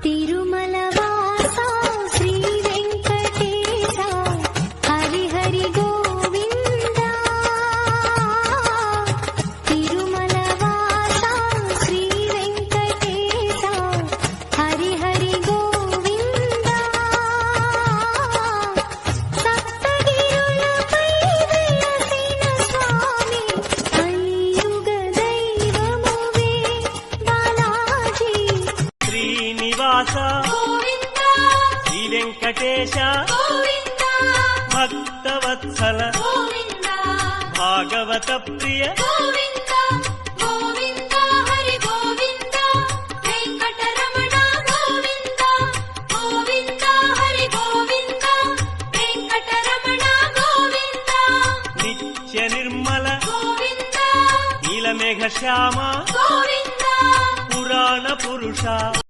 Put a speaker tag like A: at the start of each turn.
A: తిరుమలవాస శ్రీ వెంకటేశ హరి హరి గోవింద. తిరుమలవాస శ్రీ వెంకటేశ హరి హరి గోవింద. సప్తగిరులపై వెలసిన స్వామి కలియుగ దైవమువే బాలాజీ.
B: శ్రీనివాస శ్రీ వెంకటేశ భక్తవత్సల భాగవత ప్రియ నిత్య నిర్మల నీలమేఘ శ్యామ పురాణ పురుష.